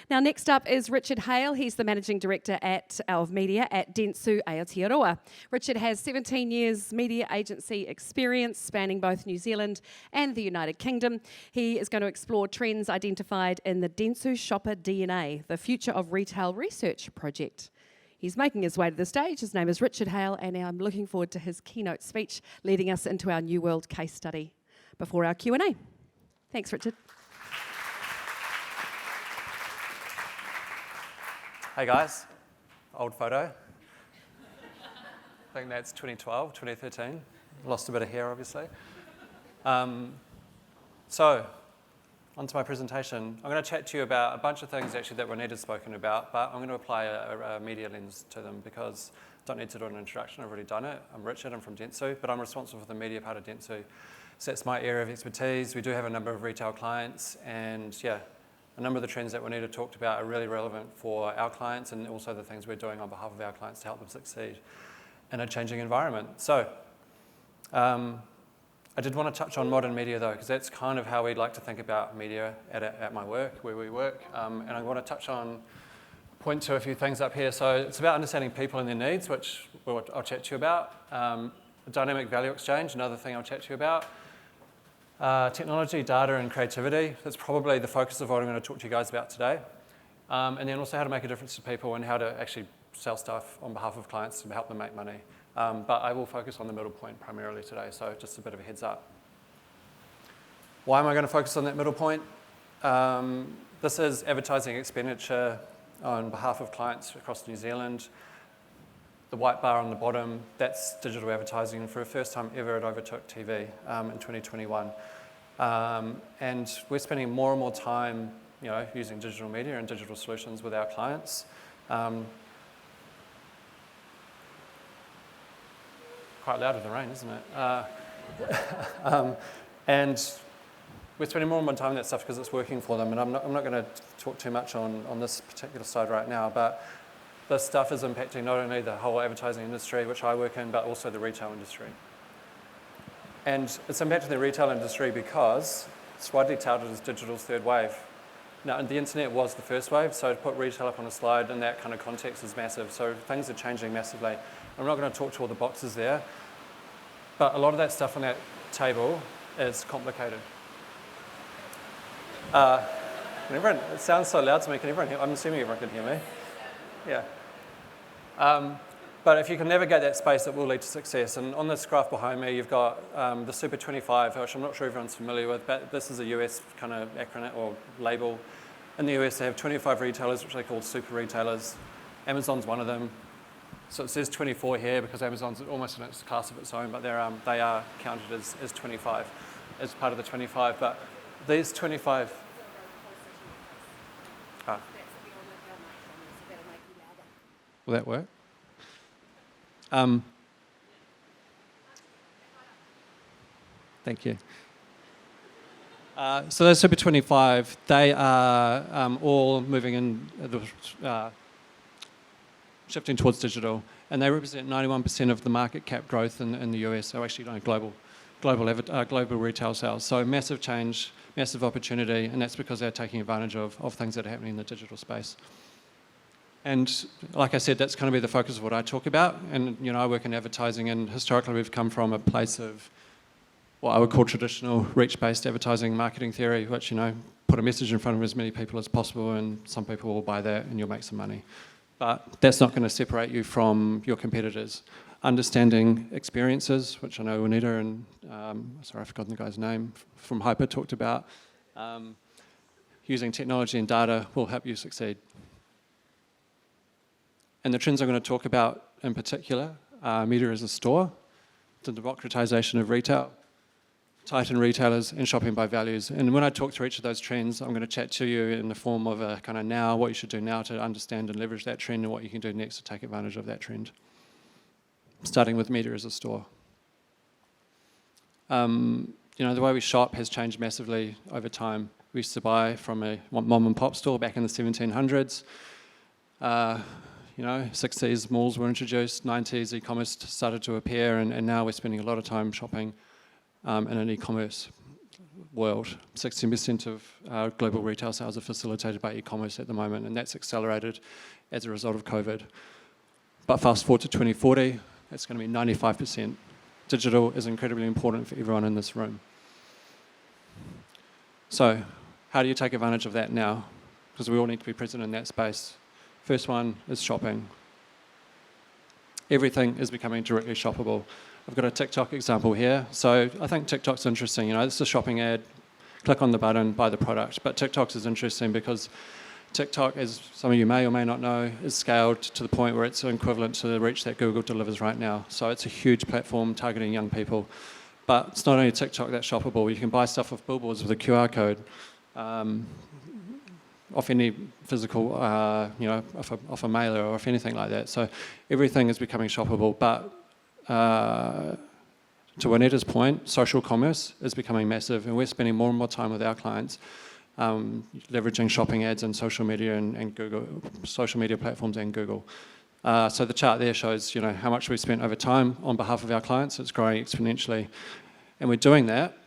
Now, next up is Richard Hale. He's the Managing Director of Media at Dentsu Aotearoa. Richard has 17 years media agency experience spanning both New Zealand and the United Kingdom. He is going to explore trends identified in the Dentsu Shopper DNA, the Future of Retail Research project. He's making his way to the stage. His name is Richard Hale, and I'm looking forward to his keynote speech leading us into our New World case study before our Q&A. Thanks, Richard. Hey guys, old photo. I think that's 2012, 2013. Lost a bit of hair, obviously. So, onto my presentation. I'm going to chat to you about a bunch of things actually that Renita's spoken about, but I'm going to apply a media lens to them because I don't need to do an introduction, I've already done it. I'm Richard, I'm from Dentsu, but I'm responsible for the media part of Dentsu. So that's my area of expertise. We do have a number of retail clients, and yeah, a number of the trends that Renita talked about are really relevant for our clients and also the things we're doing on behalf of our clients to help them succeed in a changing environment. So, I did want to touch on modern media though, because that's kind of how we like to think about media at my work, where we work. And I want to point to a few things up here. So it's about understanding people and their needs, which I'll chat to you about. Dynamic value exchange, another thing I'll chat to you about. Technology, data, and creativity. That's probably the focus of what I'm going to talk to you guys about today. And then also how to make a difference to people and how to actually sell stuff on behalf of clients to help them make money. But I will focus on the middle point primarily today, so just a bit of a heads up. Why am I going to focus on that middle point? This is advertising expenditure on behalf of clients across New Zealand. The white bar on the bottom, that's digital advertising, and for the first time ever it overtook TV in 2021. And we're spending more and more time using digital media and digital solutions with our clients. Quite loud with the rain, isn't it? And we're spending more and more time on that stuff because it's working for them, and I'm not going to talk too much on this particular slide right now, but this stuff is impacting not only the whole advertising industry, which I work in, but also the retail industry. And it's impacting the retail industry because it's widely touted as digital's third wave. Now, the internet was the first wave, so to put retail up on a slide in that kind of context is massive. So things are changing massively. I'm not going to talk to all the boxes there, but a lot of that stuff on that table is complicated. It sounds so loud to me. Can everyone hear? I'm assuming everyone can hear me. Yeah. But if you can navigate that space, it will lead to success. And on this graph behind me, you've got the Super 25, which I'm not sure everyone's familiar with, but this is a US kind of acronym or label. In the US, they have 25 retailers, which they call super retailers. Amazon's one of them. So it says 24 here because Amazon's almost in its class of its own, but they are counted as 25, as part of the 25. But these 25... Will that work? Thank you. So those Super 25, they are all moving in, shifting towards digital, and they represent 91% of the market cap growth in the US, so actually global retail sales. So massive change, massive opportunity, and that's because they're taking advantage of things that are happening in the digital space. And like I said, that's going to be the focus of what I talk about. And I work in advertising, and historically we've come from a place of what I would call traditional reach-based advertising marketing theory, which put a message in front of as many people as possible, and some people will buy that, and you'll make some money. But that's not going to separate you from your competitors. Understanding experiences, which I know Renita and sorry, I've forgotten the guy's name from Hyper talked about. Using technology and data will help you succeed. And the trends I'm going to talk about in particular are media as a store, the democratization of retail, tighten retailers, and shopping by values. And when I talk through each of those trends, I'm going to chat to you in the form of a kind of now, what you should do now to understand and leverage that trend, and what you can do next to take advantage of that trend. Starting with media as a store. The way we shop has changed massively over time. We used to buy from a mom and pop store back in the 1700s. 60s malls were introduced, 90s e-commerce started to appear, and now we're spending a lot of time shopping in an e-commerce world. 16% of global retail sales are facilitated by e-commerce at the moment, and that's accelerated as a result of COVID. But fast forward to 2040, it's going to be 95%. Digital is incredibly important for everyone in this room. So how do you take advantage of that now? Because we all need to be present in that space. First one is shopping. Everything is becoming directly shoppable. I've got a TikTok example here. So I think TikTok's interesting. This is a shopping ad. Click on the button, buy the product. But TikTok is interesting because TikTok, as some of you may or may not know, is scaled to the point where it's equivalent to the reach that Google delivers right now. So it's a huge platform targeting young people. But it's not only TikTok that's shoppable. You can buy stuff off billboards with a QR code, off any physical, off a mailer or off anything like that. So everything is becoming shoppable. But to Juanita's point, social commerce is becoming massive, and we're spending more and more time with our clients leveraging shopping ads and social media and Google, social media platforms and Google. So the chart there shows, how much we've spent over time on behalf of our clients. It's growing exponentially, and we're doing that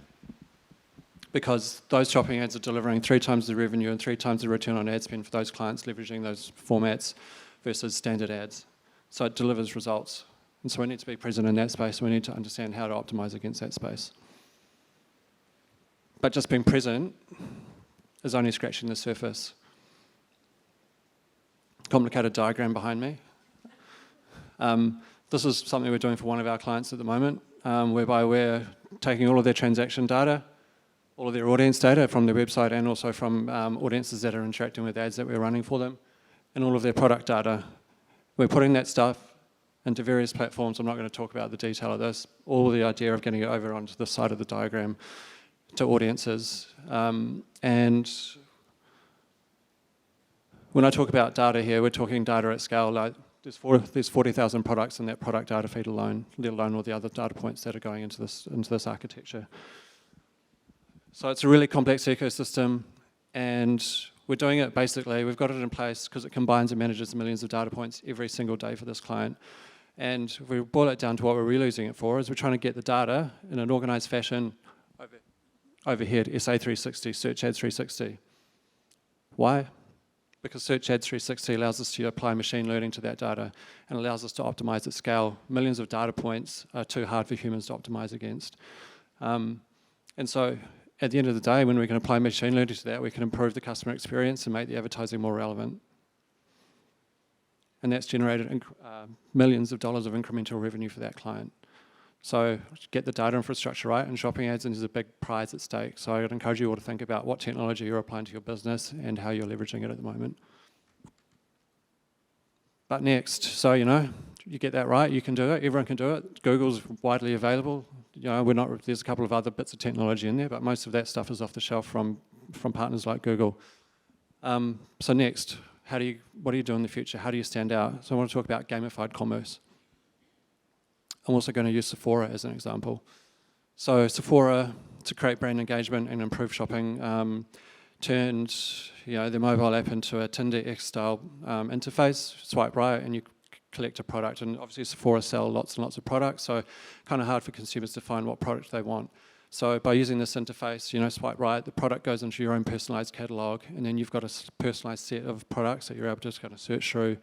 because those shopping ads are delivering 3 times the revenue and 3 times the return on ad spend for those clients leveraging those formats versus standard ads. So it delivers results. And so we need to be present in that space. We need to understand how to optimize against that space. But just being present is only scratching the surface. Complicated diagram behind me. This is something we're doing for one of our clients at the moment, whereby we're taking all of their transaction data, all of their audience data from their website and also from audiences that are interacting with ads that we're running for them, and all of their product data. We're putting that stuff into various platforms. I'm not going to talk about the detail of this. All the idea of getting it over onto the side of the diagram to audiences. And when I talk about data here, we're talking data at scale. Like there's 40,000 products in that product data feed alone, let alone all the other data points that are going into this architecture. So it's a really complex ecosystem, and we're doing it basically, we've got it in place because it combines and manages millions of data points every single day for this client. And if we boil it down to what we're really using it for, is we're trying to get the data in an organized fashion over here to SA360, Search Ads 360. Why? Because Search Ads 360 allows us to apply machine learning to that data and allows us to optimize at scale. Millions of data points are too hard for humans to optimize against. And so at the end of the day, when we can apply machine learning to that, we can improve the customer experience and make the advertising more relevant. And that's generated millions of dollars of incremental revenue for that client. So get the data infrastructure right, and shopping ads is a big prize at stake. So I'd encourage you all to think about what technology you're applying to your business and how you're leveraging it at the moment. But next, so you get that right, you can do it, everyone can do it. Google's widely available. There's a couple of other bits of technology in there, but most of that stuff is off the shelf from partners like Google. So next, what do you do in the future? How do you stand out? So I want to talk about gamified commerce. I'm also going to use Sephora as an example. So Sephora, to create brand engagement and improve shopping, turned their mobile app into a Tinder-esque style interface. Swipe right and you collect a product. And obviously Sephora sell lots and lots of products, so kind of hard for consumers to find what product they want. So by using this interface, swipe right, the product goes into your own personalized catalog, and then you've got a personalized set of products that you're able to just kind of search through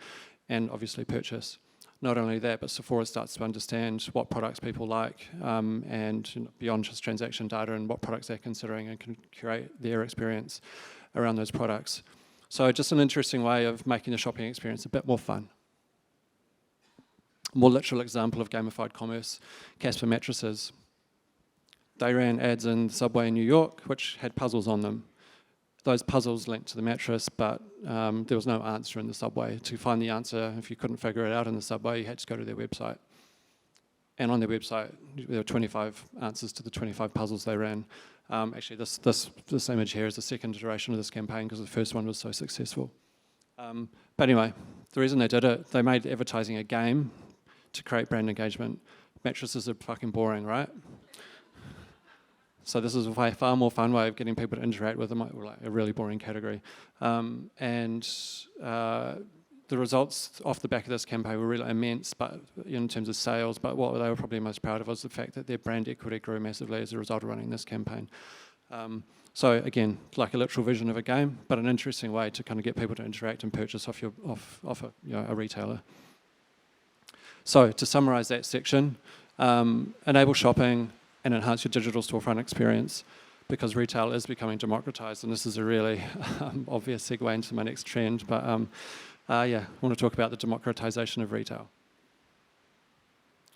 and obviously purchase. Not only that, but Sephora starts to understand what products people like and beyond just transaction data and what products they're considering, and can curate their experience around those products. So just an interesting way of making the shopping experience a bit more fun. More literal example of gamified commerce, Casper Mattresses. They ran ads in the subway in New York, which had puzzles on them. Those puzzles linked to the mattress, but there was no answer in the subway. To find the answer, if you couldn't figure it out in the subway, you had to go to their website. And on their website, there were 25 answers to the 25 puzzles they ran. Actually, this image here is the second iteration of this campaign because the first one was so successful. But anyway, the reason they did it, they made advertising a game to create brand engagement. Mattresses are fucking boring, right? So this is a far more fun way of getting people to interact with them, like a really boring category. The results off the back of this campaign were really immense, but in terms of sales. But what they were probably most proud of was the fact that their brand equity grew massively as a result of running this campaign. So again, like a literal vision of a game, but an interesting way to kind of get people to interact and purchase off a retailer. So to summarize that section, enable shopping and enhance your digital storefront experience, because retail is becoming democratized, and this is a really obvious segue into my next trend, but I want to talk about the democratization of retail.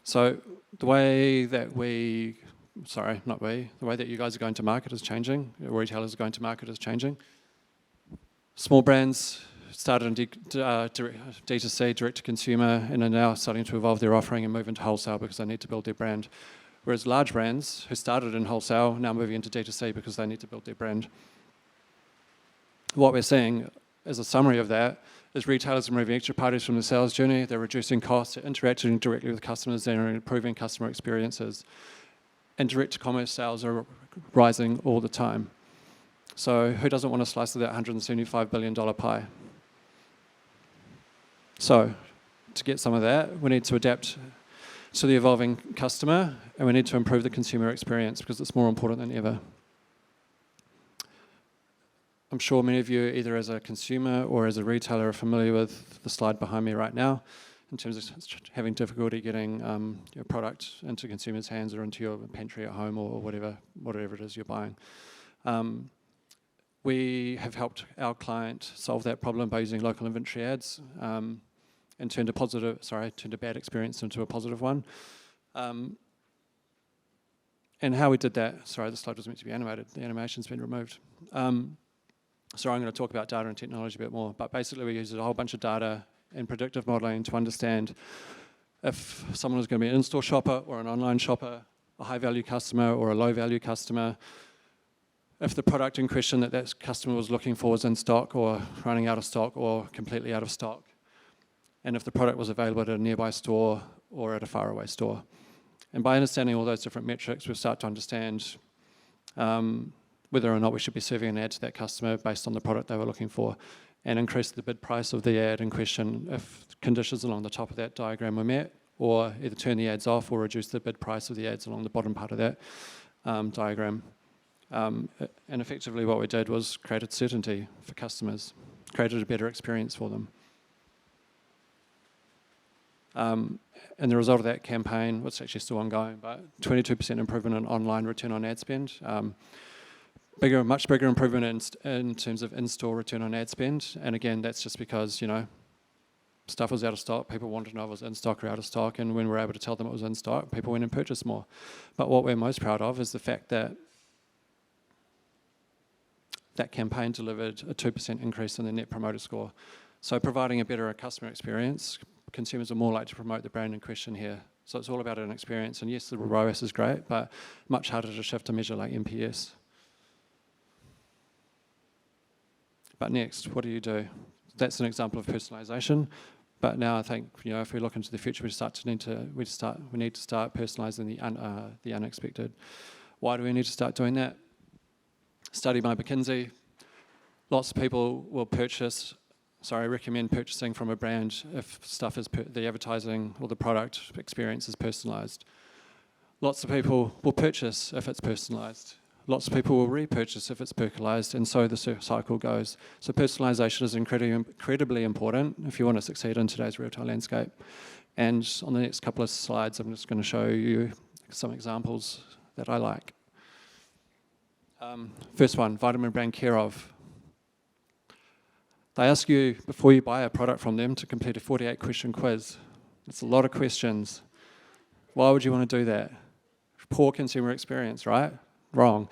So the way that the way that you guys are going to market is changing, retailers are going to market is changing. Small brands started in D2C, direct to consumer, and are now starting to evolve their offering and move into wholesale because they need to build their brand. Whereas large brands who started in wholesale now moving into D2C because they need to build their brand. What we're seeing as a summary of that is retailers are removing extra parties from the sales journey, they're reducing costs, they're interacting directly with customers, they're improving customer experiences. And direct-to-commerce sales are rising all the time. So who doesn't want a slice of that $175 billion pie? So to get some of that, we need to adapt to the evolving customer, and we need to improve the consumer experience because it's more important than ever. I'm sure many of you, either as a consumer or as a retailer, are familiar with the slide behind me right now in terms of having difficulty getting your product into consumers' hands or into your pantry at home or whatever it is you're buying. We have helped our client solve that problem by using local inventory ads and turned a bad experience into a positive one. And how we did that, the slide was meant to be animated, the animation's been removed. So I'm going to talk about data and technology a bit more, but basically we used a whole bunch of data and predictive modeling to understand if someone was going to be an in-store shopper or an online shopper, a high-value customer or a low-value customer, if the product in question that customer was looking for was in stock or running out of stock or completely out of stock, and if the product was available at a nearby store or at a faraway store. And by understanding all those different metrics, we start to understand whether or not we should be serving an ad to that customer based on the product they were looking for, and increase the bid price of the ad in question if conditions along the top of that diagram were met, or either turn the ads off or reduce the bid price of the ads along the bottom part of that diagram. And effectively what we did was created certainty for customers, created a better experience for them. And the result of that campaign, it's actually still ongoing, but 22% improvement in online return on ad spend, much bigger improvement in terms of in-store return on ad spend. And again, that's just because, stuff was out of stock, people wanted to know if it was in stock or out of stock, and when we were able to tell them it was in stock, people went and purchased more. But what we're most proud of is the fact that that campaign delivered a 2% increase in the Net Promoter Score. So providing a better customer experience, consumers are more likely to promote the brand in question here. So it's all about an experience, and yes, the ROAS is great, but much harder to shift to measure like NPS. But next, what do you do? That's an example of personalization. But now I think, if we look into the future, we need to start personalizing the unexpected. Why do we need to start doing that? Study by McKinsey. Lots of people will recommend purchasing from a brand if the advertising or the product experience is personalized. Lots of people will purchase if it's personalized. Lots of people will repurchase if it's personalized, and so the cycle goes. So personalization is incredibly important if you want to succeed in today's retail landscape. And on the next couple of slides, I'm just going to show you some examples that I like. First one, vitamin brand Care Of. They ask you, before you buy a product from them, to complete a 48-question quiz. It's a lot of questions. Why would you want to do that? Poor consumer experience, right? Wrong.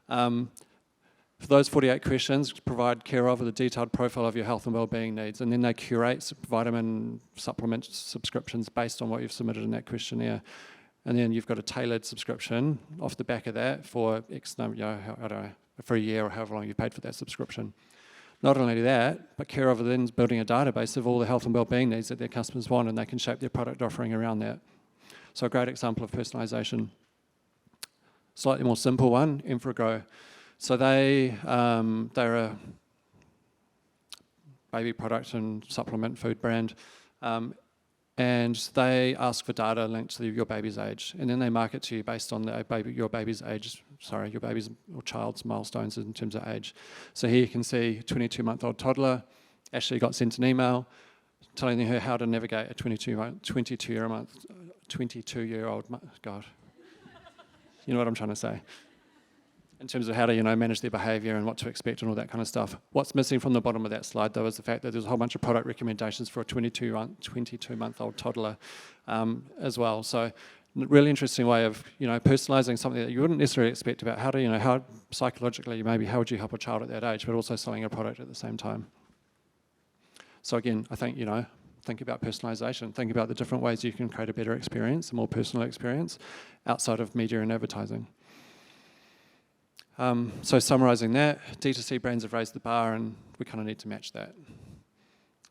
For those 48 questions, provide Care Of with a detailed profile of your health and wellbeing needs, and then they curate vitamin supplement subscriptions based on what you've submitted in that questionnaire. And then you've got a tailored subscription off the back of that for for a year or however long you've paid for that subscription. Not only that, but Care Of then is building a database of all the health and wellbeing needs that their customers want, and they can shape their product offering around that. So a great example of personalisation. Slightly more simple one, Infragrow. So they're a baby product and supplement food brand. And and they ask for data linked to your baby's age, and then they market to you based on your baby's age, your baby's or child's milestones in terms of age. So here you can see 22-month-old toddler. Ashley got sent an email telling her how to navigate a 22-year-old, God, you know what I'm trying to say, in terms of how to manage their behaviour and what to expect and all that kind of stuff. What's missing from the bottom of that slide, though, is the fact that there's a whole bunch of product recommendations for a 22-month-old toddler as well. So, really interesting way of personalising something that you wouldn't necessarily expect about how to how psychologically maybe how would you help a child at that age, but also selling a product at the same time. So again, I think think about personalisation. Think about the different ways you can create a better experience, a more personal experience, outside of media and advertising. So summarising that, D2C brands have raised the bar, and we kind of need to match that,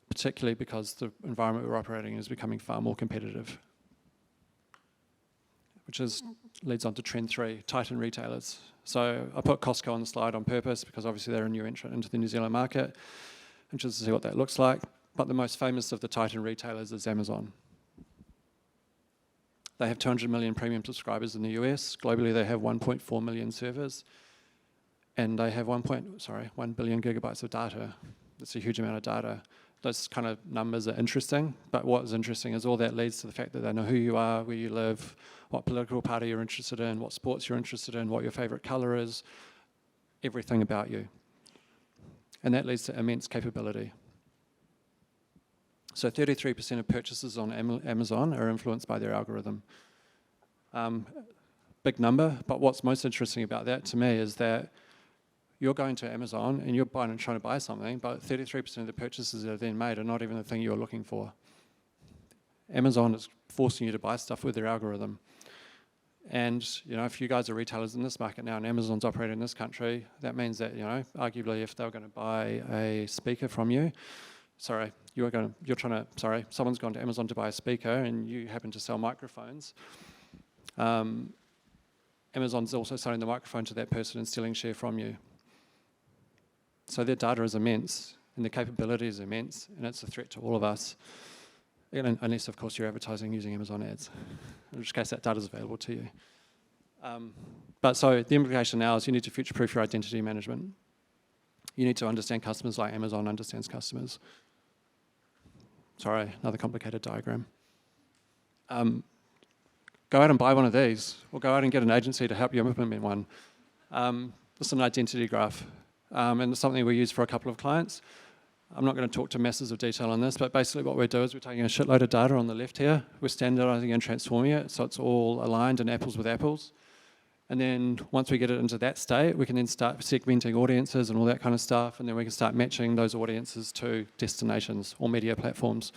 particularly because the environment we're operating in is becoming far more competitive, which leads on to trend 3, Titan retailers. So I put Costco on the slide on purpose because obviously they're a new entrant into the New Zealand market. Interested to see what that looks like. But the most famous of the Titan retailers is Amazon. They have 200 million premium subscribers in the US. Globally, they have 1.4 million servers. And they have 1 billion gigabytes of data. That's a huge amount of data. Those kind of numbers are interesting, but what is interesting is all that leads to the fact that they know who you are, where you live, what political party you're interested in, what sports you're interested in, what your favourite colour is, everything about you. And that leads to immense capability. So 33% of purchases on Amazon are influenced by their algorithm. Big number, but what's most interesting about that to me is that you're going to Amazon and you're trying to buy something, but 33% of the purchases that are then made are not even the thing you're looking for. Amazon is forcing you to buy stuff with their algorithm. And if you guys are retailers in this market now and Amazon's operating in this country, that means that arguably if they're going to buy a speaker from you, someone's gone to Amazon to buy a speaker and you happen to sell microphones. Amazon's also selling the microphone to that person and stealing share from you. So their data is immense and the capability is immense, and it's a threat to all of us, unless of course you're advertising using Amazon ads, in which case that data is available to you. But so the implication now is you need to future-proof your identity management. You need to understand customers like Amazon understands customers. Sorry, another complicated diagram. Go out and buy one of these, or go out and get an agency to help you implement one. This is an identity graph, and it's something we use for a couple of clients. I'm not going to talk to masses of detail on this, but basically what we do is we're taking a shitload of data on the left here, we're standardizing and transforming it so it's all aligned and apples with apples. And then once we get it into that state, we can then start segmenting audiences and all that kind of stuff, and then we can start matching those audiences to destinations or media platforms.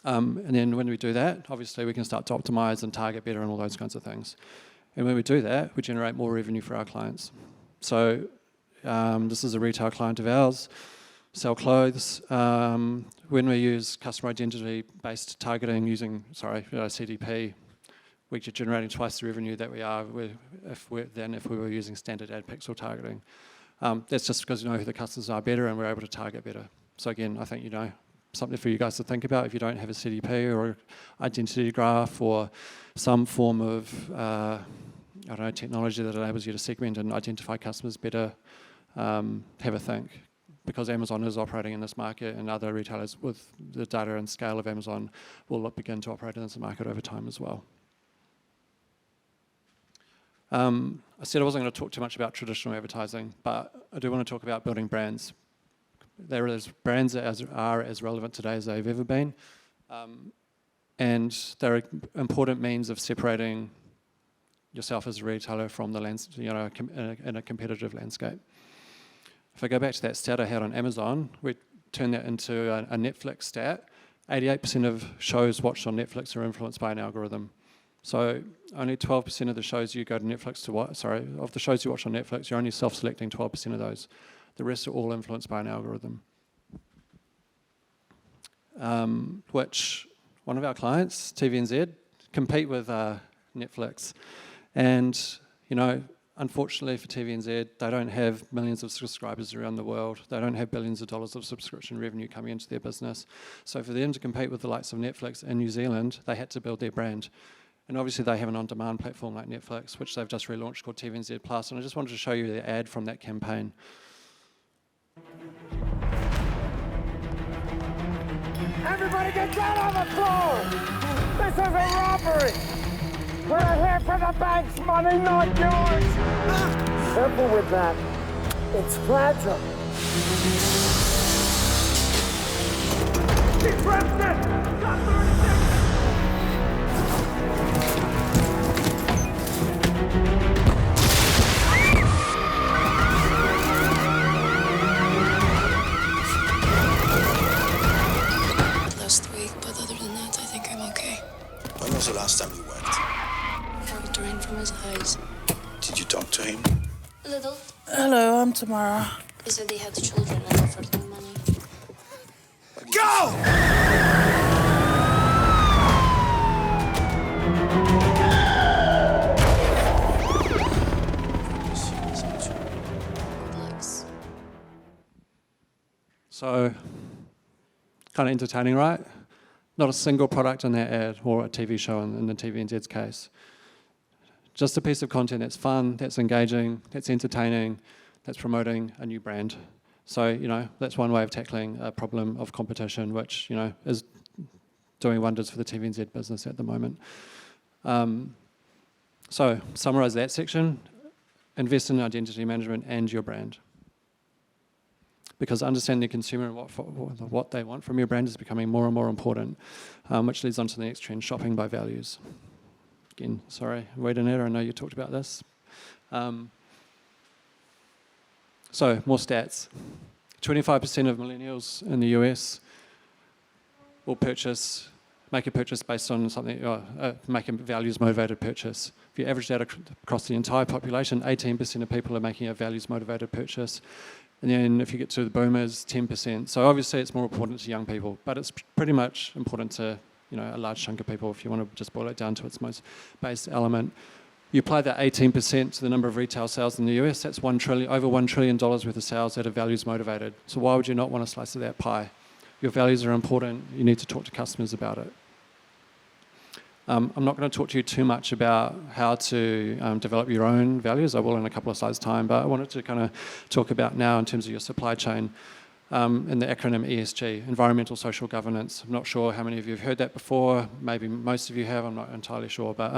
And then when we do that, obviously we can start to optimize and target better and all those kinds of things. And when we do that, we generate more revenue for our clients. So this is a retail client of ours, sell clothes. When we use customer identity-based targeting using, CDP, we're generating twice the revenue that we are if we were using standard ad pixel targeting. That's just because you know who the customers are better and we're able to target better. So again, I think something for you guys to think about if you don't have a CDP or identity graph or some form of technology that enables you to segment and identify customers better. Have a think, because Amazon is operating in this market and other retailers with the data and scale of Amazon will begin to operate in this market over time as well. I said I wasn't going to talk too much about traditional advertising, but I do want to talk about building brands. Brands that are as relevant today as they've ever been, and they're an important means of separating yourself as a retailer from the in a competitive landscape. If I go back to that stat I had on Amazon, we turn that into a Netflix stat. 88% of shows watched on Netflix are influenced by an algorithm. So only 12% of the shows you go to Netflix to watch, of the shows you watch on Netflix, you're only self-selecting 12% of those. The rest are all influenced by an algorithm. Which one of our clients, TVNZ, compete with Netflix. And, unfortunately for TVNZ, they don't have millions of subscribers around the world. They don't have billions of dollars of subscription revenue coming into their business. So for them to compete with the likes of Netflix in New Zealand, they had to build their brand. And obviously they have an on-demand platform like Netflix, which they've just relaunched called TVNZ Plus. And I just wanted to show you the ad from that campaign. Everybody get down on the floor! This is a robbery! We're here for the bank's money, not yours! Careful with that. It's fragile. He pressed it! Got 30 seconds! Last week, but other than that, I think I'm okay. When was the last time you worked? Felt the rain from his eyes. Did you talk to him? A little. Hello, I'm Tamara. He said he had children and offered them money. Go! Legs. So, kind of entertaining, right? Not a single product in that ad, or a TV show in the TVNZ's case. Just a piece of content that's fun, that's engaging, that's entertaining, that's promoting a new brand. So, that's one way of tackling a problem of competition, which, is doing wonders for the TVNZ business at the moment. So, summarize that section. Invest in identity management and your brand. Because understanding the consumer and what they want from your brand is becoming more and more important, which leads on to the next trend, shopping by values. Again, sorry, wait in there, I know you talked about this. So, more stats. 25% of millennials in the US will make a purchase based on something, make a values-motivated purchase. If you average that across the entire population, 18% of people are making a values-motivated purchase. And then if you get to the boomers, 10%. So obviously it's more important to young people, but it's pretty much important to a large chunk of people if you want to just boil it down to its most base element. You apply that 18% to the number of retail sales in the US, that's over $1 trillion worth of sales that are values motivated. So why would you not want a slice of that pie? Your values are important, you need to talk to customers about it. I'm not going to talk to you too much about how to develop your own values. I will in a couple of slides' time, but I wanted to kind of talk about now in terms of your supply chain and the acronym ESG, Environmental Social Governance. I'm not sure how many of you have heard that before. Maybe most of you have, I'm not entirely sure, but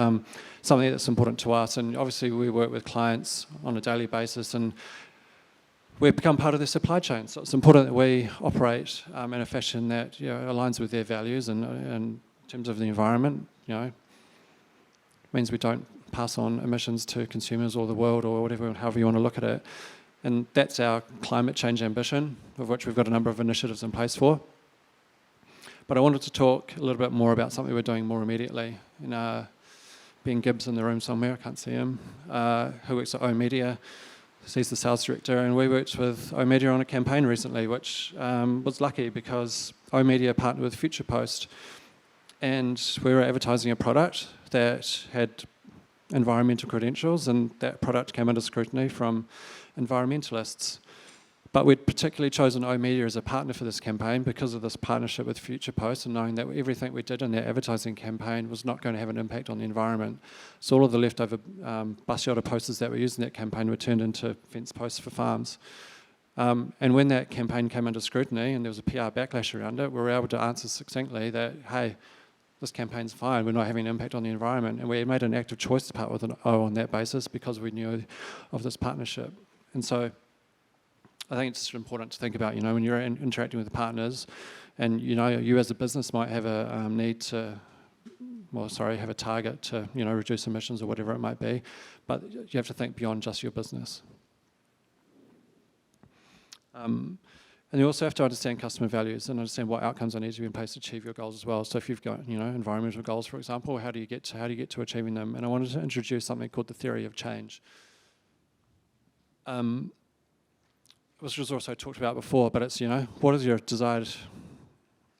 something that's important to us. And obviously we work with clients on a daily basis and we've become part of their supply chain. So it's important that we operate in a fashion that aligns with their values and in terms of the environment. Means we don't pass on emissions to consumers or the world or whatever, however you want to look at it. And that's our climate change ambition, of which we've got a number of initiatives in place for. But I wanted to talk a little bit more about something we're doing more immediately. Ben Gibbs in the room somewhere, I can't see him, who works at oOh!media. He's the sales director, and we worked with oOh!media on a campaign recently, which was lucky because oOh!media partnered with Future Post. And we were advertising a product that had environmental credentials, and that product came under scrutiny from environmentalists. But we'd particularly chosen oOh!media as a partner for this campaign because of this partnership with Future Post and knowing that everything we did in that advertising campaign was not going to have an impact on the environment. So all of the leftover bus shelter posters that were used in that campaign were turned into fence posts for farms. And when that campaign came under scrutiny and there was a PR backlash around it, we were able to answer succinctly that, hey, this campaign's fine, we're not having an impact on the environment. And we made an active choice to partner with an O on that basis because we knew of this partnership. And so I think it's just important to think about, when you're interacting with partners and, you as a business might have a have a target to, reduce emissions or whatever it might be, but you have to think beyond just your business. And you also have to understand customer values and understand what outcomes are needed to be in place to achieve your goals as well. So if you've got, environmental goals, for example, how do you get to achieving them? And I wanted to introduce something called the theory of change. Which was also talked about before, but it's, what is your desired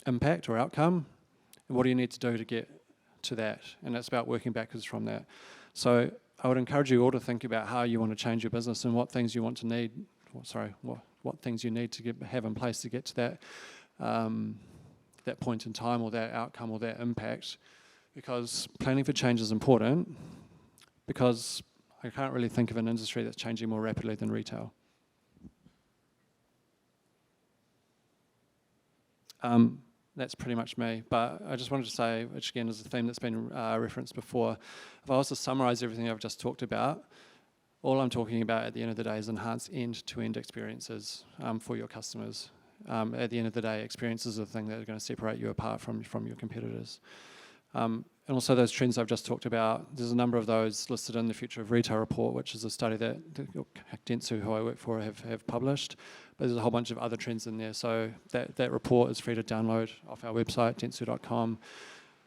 impact or outcome? And what do you need to do to get to that? And it's about working backwards from that. So I would encourage you all to think about how you want to change your business and what things you want to need. What things you need to have in place to get to that point in time, or that outcome, or that impact. Because planning for change is important. Because I can't really think of an industry that's changing more rapidly than retail. That's pretty much me. But I just wanted to say, which again is a theme that's been referenced before, if I was to summarize everything I've just talked about, all I'm talking about at the end of the day is enhanced end-to-end experiences for your customers. At the end of the day, experiences are the thing that are going to separate you apart from your competitors. And also those trends I've just talked about, there's a number of those listed in the Future of Retail report, which is a study that Dentsu, who I work for, have published. But there's a whole bunch of other trends in there. So that report is free to download off our website, dentsu.com.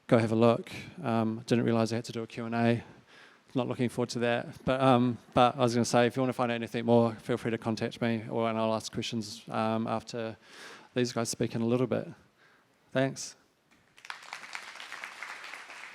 Go have a look. Didn't realise I had to do a Q&A. Not looking forward to that. But I was going to say, if you want to find out anything more, feel free to contact me, and I'll ask questions after these guys speak in a little bit. Thanks.